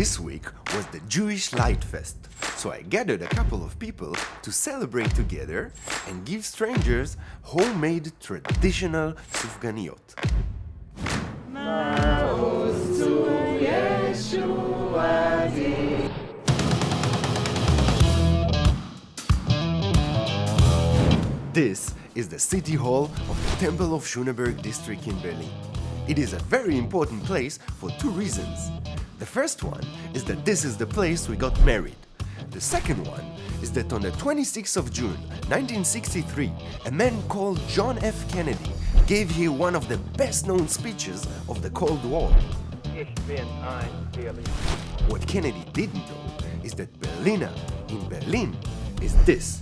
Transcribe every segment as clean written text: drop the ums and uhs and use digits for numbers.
This week was the Jewish Light Fest, so I gathered a couple of people to celebrate together and give strangers homemade traditional Sufganiyot. This is the City Hall of the Temple of Schöneberg district in Berlin. It is a very important place for two reasons. The first one is that this is the place we got married. The second one is that on the 26th of June 1963, a man called John F. Kennedy gave here one of the best-known speeches of the Cold War. What Kennedy didn't know is that Berliner in Berlin is this.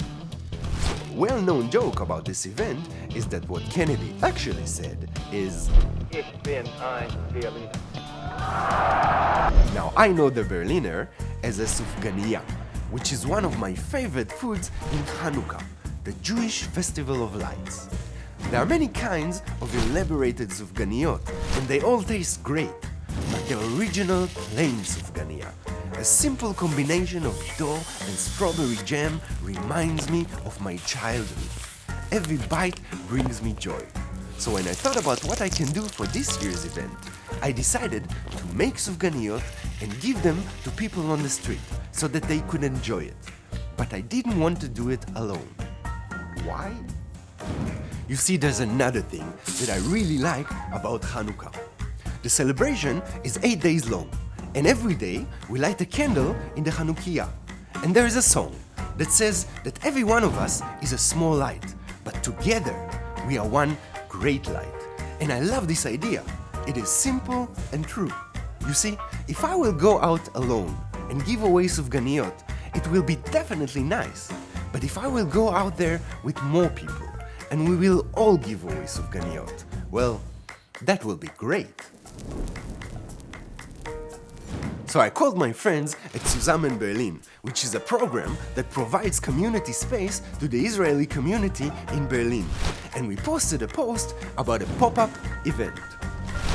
A well-known joke about this event is that what Kennedy actually said is Now I know the Berliner as a Sufganiyot, which is one of my favorite foods in Hanukkah, the Jewish festival of lights. There are many kinds of elaborated Sufganiyot, and they all taste great. But the original plain Sufganiyot, a simple combination of dough and strawberry jam, reminds me of my childhood. Every bite brings me joy. So when I thought about what I can do for this year's event, I decided to make Sufganiyot and give them to people on the street so that they could enjoy it. But I didn't want to do it alone. Why? You see, there's another thing that I really like about Hanukkah. The celebration is 8 days long, and every day we light a candle in the Hanukkah. And there is a song that says that every one of us is a small light, but together we are one great light. And I love this idea. It is simple and true. You see, if I will go out alone and give away Sufganiyot, it will be definitely nice. But if I will go out there with more people and we will all give away Sufganiyot, well, that will be great. So I called my friends at Zusammen Berlin, which is a program that provides community space to the Israeli community in Berlin. And we posted a post about a pop-up event.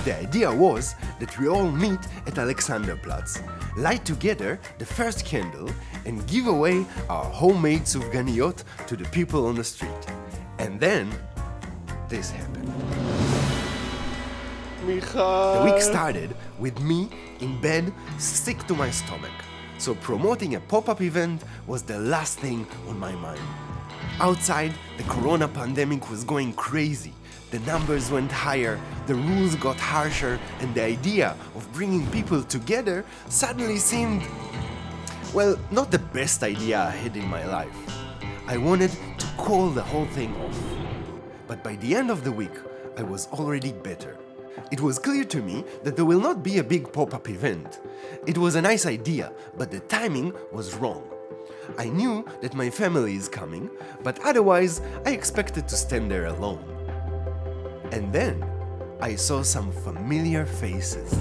The idea was that we all meet at Alexanderplatz, light together the first candle, and give away our homemade Sufganiyot to the people on the street. And then, this happened. The week started with me in bed, sick to my stomach. So promoting a pop-up event was the last thing on my mind. Outside, the corona pandemic was going crazy. The numbers went higher, the rules got harsher, and the idea of bringing people together suddenly seemed, well, not the best idea I had in my life. I wanted to call the whole thing off. But by the end of the week, I was already better. It was clear to me that there will not be a big pop-up event. It was a nice idea, but the timing was wrong. I knew that my family is coming, but otherwise I expected to stand there alone. And then I saw some familiar faces.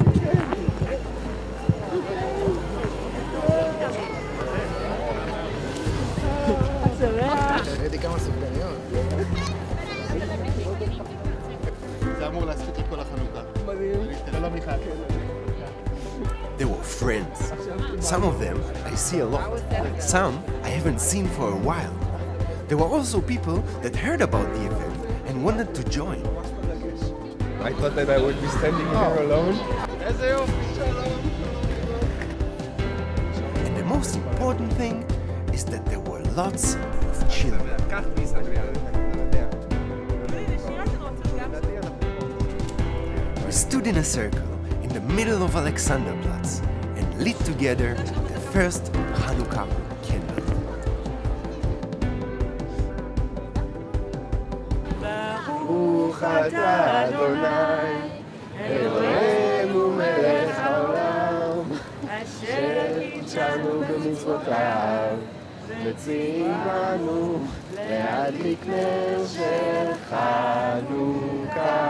They were friends. Some of them I see a lot. Some I haven't seen for a while. There were also people that heard about the event and wanted to join. I thought that I would be standing here alone. And the most important thing is that there were lots of children. We stood in a circle in the middle of Alexanderplatz and lit together the first Hanukkah candle. ברוך אתה אדוני, אלוהינו מלך העולם, אשר קידשנו במצוותיו, וציוונו להדליק נר של חנוכה.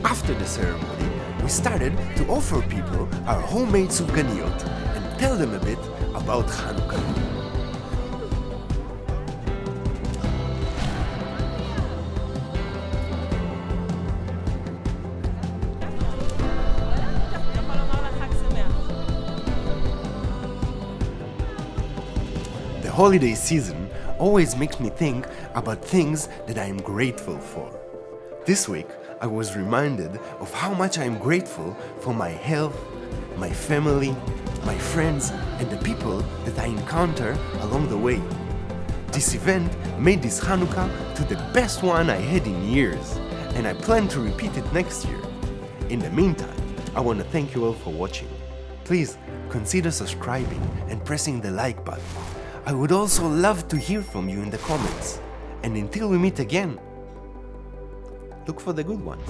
After the ceremony, we started to offer people our homemade Sufganiyot and tell them a bit about Hanukkah. holiday season always makes me think about things that I am grateful for. This week, I was reminded of how much I am grateful for my health, my family, my friends, and the people that I encounter along the way. This event made this Hanukkah to the best one I had in years, and I plan to repeat it next year. In the meantime, I want to thank you all for watching. Please consider subscribing and pressing the like button. I would also love to hear from you in the comments. And until we meet again, look for the good ones.